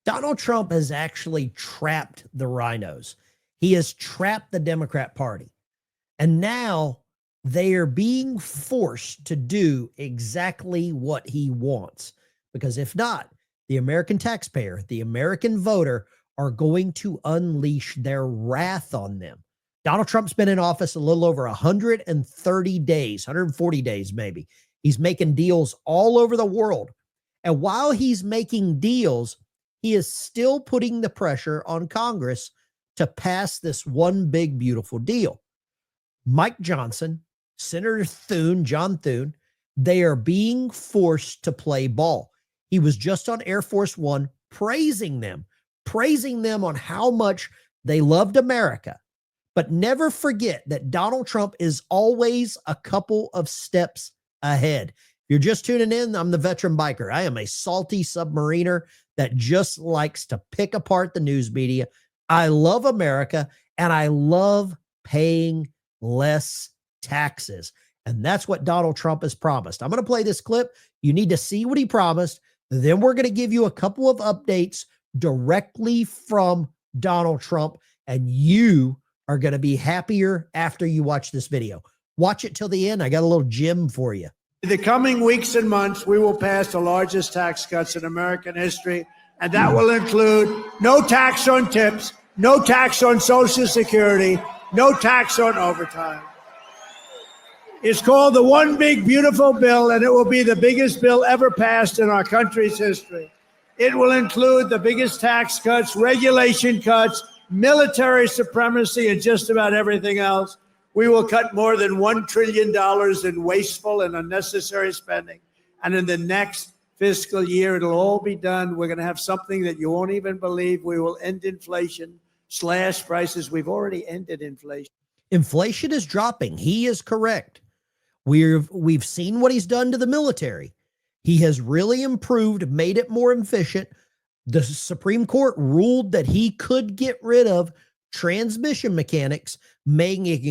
Donald Trump has actually trapped the rhinos. He has trapped the Democrat Party. And now they are being forced to do exactly what he wants. Because if not, the American taxpayer, the American voter, are going to unleash their wrath on them. Donald Trump's been in office a little over 130 days, 140 days maybe. He's making deals all over the world. And while he's making deals, he is still putting the pressure on Congress to pass this one big, beautiful deal. Mike Johnson, Senator Thune, John Thune, they are being forced to play ball. He was just on Air Force One praising them on how much they loved America. But never forget that Donald Trump is always a couple of steps ahead. If you're just tuning in, I'm the Veteran Biker. I am a salty submariner that just likes to pick apart the news media. I love America, and I love paying less taxes. And that's what Donald Trump has promised. I'm going to play this clip. You need to see what he promised. Then we're going to give you a couple of updates directly from Donald Trump, and you are going to be happier after you watch this video. Watch it till the end. I got a little gem for you. In the coming weeks and months, we will pass the largest tax cuts in American history, and that will include no tax on tips, no tax on Social Security, no tax on overtime. It's called the One Big Beautiful Bill, and it will be the biggest bill ever passed in our country's history. It will include the biggest tax cuts, regulation cuts, military supremacy, and just about everything else. We will cut more than $1 trillion in wasteful and unnecessary spending. And in the next fiscal year, it'll all be done. We're going to have something that you won't even believe. We will end inflation, slash prices. We've already ended inflation. Inflation is dropping. He is correct. We've seen what he's done to the military. He has really improved, made it more efficient. The Supreme Court ruled that he could get rid of transmission mechanics, making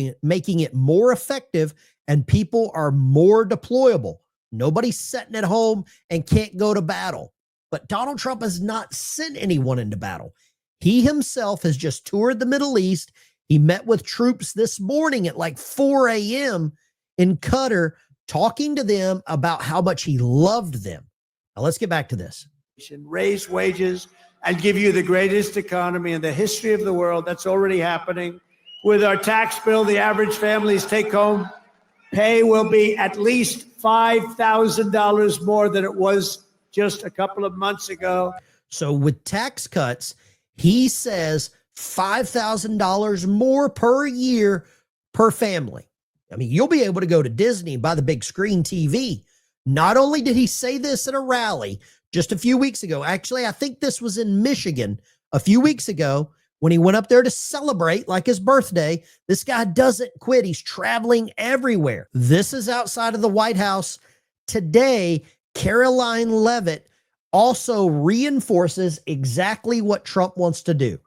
it more effective, and people are more deployable. Nobody's sitting at home and can't go to battle. But Donald Trump has not sent anyone into battle. He himself has just toured the Middle East. He met with troops this morning at like 4 a.m. in Qatar, talking to them about how much he loved them. Now let's get back to this. Raise wages and give you the greatest economy in the history of the world. That's already happening. With our tax bill, the average family's take-home pay will be at least $5,000 more than it was just a couple of months ago. So with tax cuts, he says $5,000 more per year per family. I mean, you'll be able to go to Disney and buy the big screen TV. Not only did he say this at a rally just a few weeks ago, actually, I think this was in Michigan a few weeks ago when he went up there to celebrate like his birthday. This guy doesn't quit. He's traveling everywhere. This is outside of the White House. Today, Caroline Leavitt also reinforces exactly what Trump wants to do.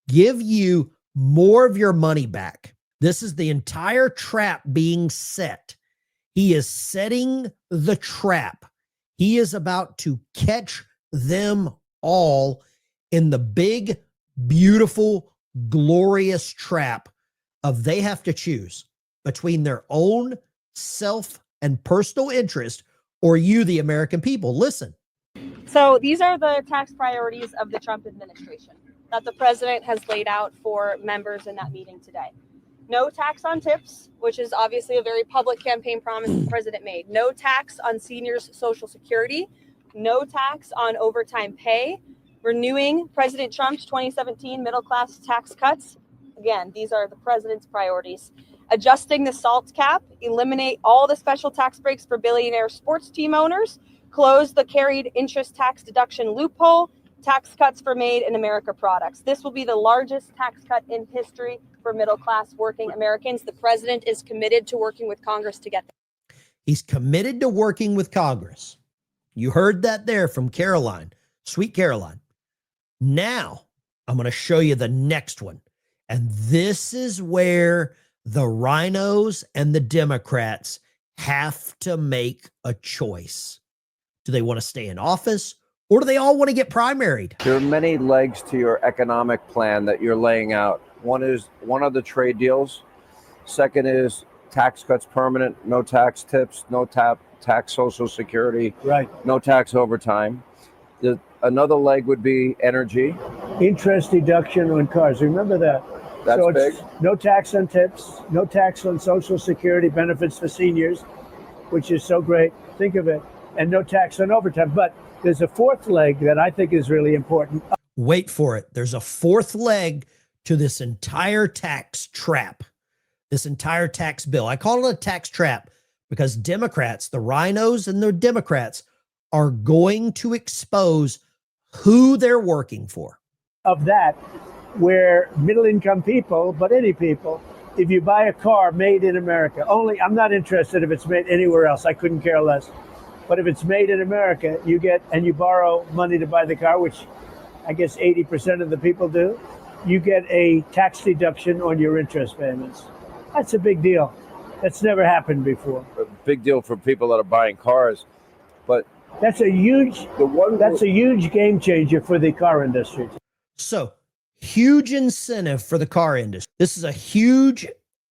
Give you more of your money back. This is the entire trap being set. He is setting the trap. He is about to catch them all in the big, beautiful, glorious trap of they have to choose between their own self and personal interest or you, the American people. Listen. So these are the tax priorities of the Trump administration that the president has laid out for members in that meeting today. No tax on tips, which is obviously a very public campaign promise the president made. No tax on seniors' Social Security. No tax on overtime pay. Renewing President Trump's 2017 middle-class tax cuts. Again, these are the president's priorities. Adjusting the SALT cap. Eliminate all the special tax breaks for billionaire sports team owners. Close the carried interest tax deduction loophole. Tax cuts for Made in America products. This will be the largest tax cut in history for middle-class working Americans. The president is committed to working with Congress to get that. He's committed to working with Congress. You heard that there from Caroline, sweet Caroline. Now, I'm going to show you the next one. And this is where the rhinos and the Democrats have to make a choice. Do they want to stay in office Or do they all want to get primaried? There are many legs to your economic plan that you're laying out. One are the trade deals. Second is tax cuts permanent, no tax tips, no tax Social Security, Right. no tax overtime. Another leg would be energy. Interest deduction on cars. Remember that. That's so big. It's no tax on tips, no tax on Social Security benefits for seniors, which is so great. Think of it. And no tax on overtime. But there's a fourth leg that I think is really important. Wait for it. There's a fourth leg to this entire tax trap, this entire tax bill. I call it a tax trap because Democrats, the rhinos and the Democrats, are going to expose who they're working for. Of that, where middle-income people, but any people, if you buy a car made in America, I'm not interested if it's made anywhere else. I couldn't care less. But if it's made in America, you borrow money to buy the car, which I guess 80% of the people do, you get a tax deduction on your interest payments. That's a big deal. That's never happened before. A big deal for people that are buying cars. But that's a huge game changer for the car industry. So, huge incentive for the car industry. This is a huge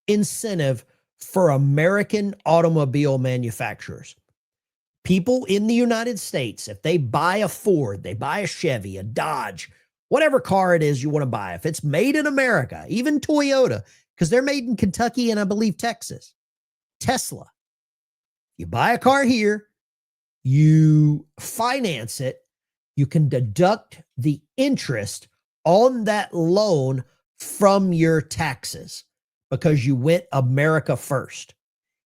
incentive for American automobile manufacturers. People in the United States, if they buy a Ford, they buy a Chevy, a Dodge, whatever car it is you want to buy, if it's made in America, even Toyota, because they're made in Kentucky and I believe Texas, Tesla, you buy a car here, you finance it, you can deduct the interest on that loan from your taxes because you went America first.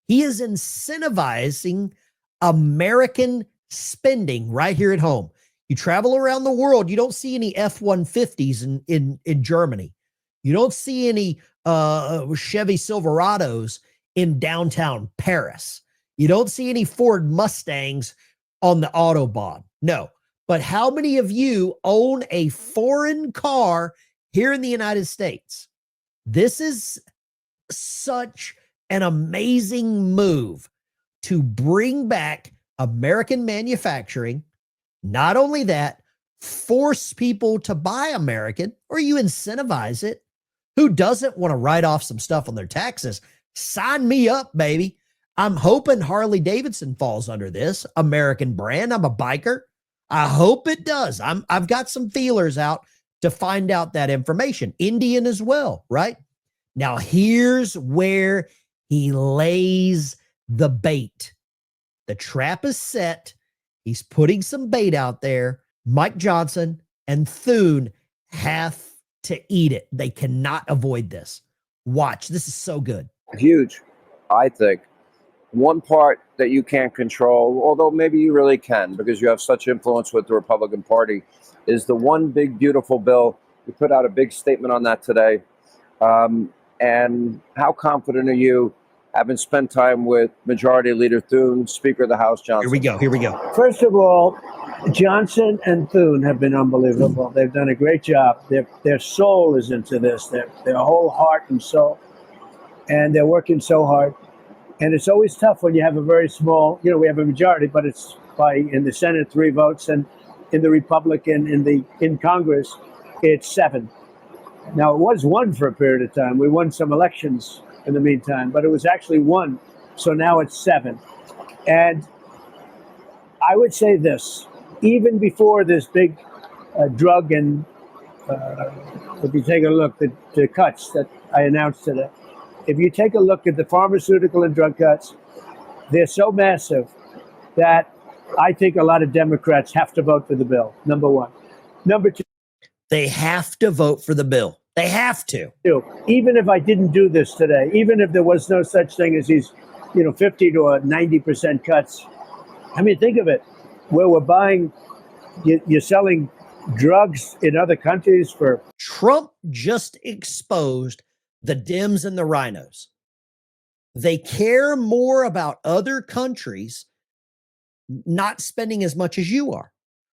He is incentivizing American spending right here at home. You travel around the world, you don't see any F-150s in Germany. You don't see any Chevy Silverados in downtown Paris. You don't see any Ford Mustangs on the Autobahn. No. But how many of you own a foreign car here in the United States? This is such an amazing move to bring back American manufacturing. Not only that, force people to buy American, or you incentivize it. Who doesn't want to write off some stuff on their taxes? Sign me up, baby. I'm hoping Harley Davidson falls under this American brand. I'm a biker. I hope it does. I've got some feelers out to find out that information. Indian as well, right? Now, here's where he lays the bait. The trap is set. He's putting some bait out there. Mike Johnson and Thune have to eat it. They cannot avoid this. Watch. This is so good. Huge, I think. One part that you can't control, although maybe you really can because you have such influence with the Republican Party, is the one big, beautiful bill. We put out a big statement on that today. And how confident are you, having spent time with Majority Leader Thune, Speaker of the House Johnson? Here we go. First of all, Johnson and Thune have been unbelievable. They've done a great job. Their soul is into this, their whole heart and soul. And they're working so hard. And it's always tough when you have a very small, we have a majority, but it's in the Senate 3 votes, and in the Republican, in Congress, it's 7. Now, it was 1 for a period of time. We won some elections in the meantime, but it was actually 1. So now it's 7. And I would say this, even before this big drug and, if you take a look at the cuts that I announced today, if you take a look at the pharmaceutical and drug cuts, they're so massive that I think a lot of Democrats have to vote for the bill, number one. Number two, they have to vote for the bill. They have to. Even if I didn't do this today, even if there was no such thing as these, 50 to 90% cuts. I mean, think of it, where we're buying, you're selling drugs in other countries for. Trump just exposed the Dems and the rhinos. They care more about other countries not spending as much as you are.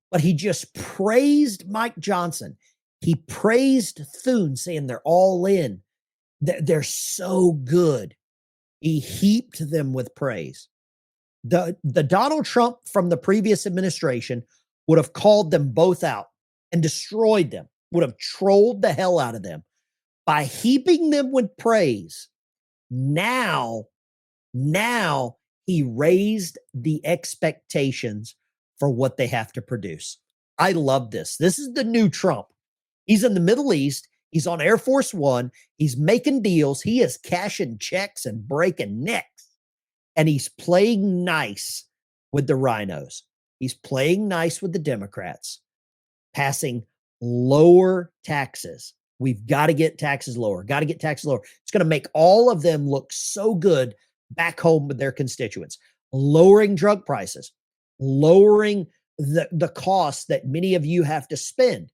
But he just praised Mike Johnson. He praised Thune, saying they're all in. They're so good. He heaped them with praise. The Donald Trump from the previous administration would have called them both out and destroyed them, would have trolled the hell out of them. By heaping them with praise, now he raised the expectations for what they have to produce. I love this. This is the new Trump. He's in the Middle East. He's on Air Force One. He's making deals. He is cashing checks and breaking necks. And he's playing nice with the rhinos. He's playing nice with the Democrats, passing lower taxes. We've got to get taxes lower. Got to get taxes lower. It's going to make all of them look so good back home with their constituents. Lowering drug prices, lowering the costs that many of you have to spend,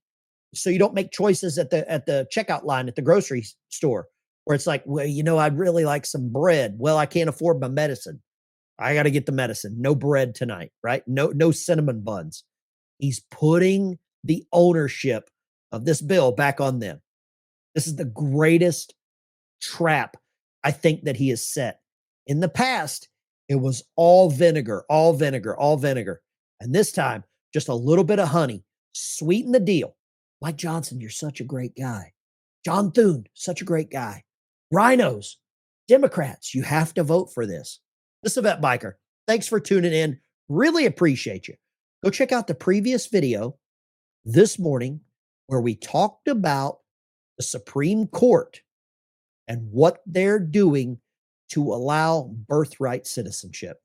so you don't make choices at the checkout line at the grocery store where it's like, well, I'd really like some bread. Well, I can't afford my medicine. I got to get the medicine. No bread tonight, right? No cinnamon buns. He's putting the ownership of this bill back on them. This is the greatest trap I think that he has set. In the past, it was all vinegar, all vinegar, all vinegar. And this time, just a little bit of honey. Sweeten the deal. Mike Johnson, you're such a great guy. John Thune, such a great guy. Rhinos, Democrats, you have to vote for this. This is VeteranBiker. Thanks for tuning in. Really appreciate you. Go check out the previous video this morning where we talked about the Supreme Court and what they're doing to allow birthright citizenship.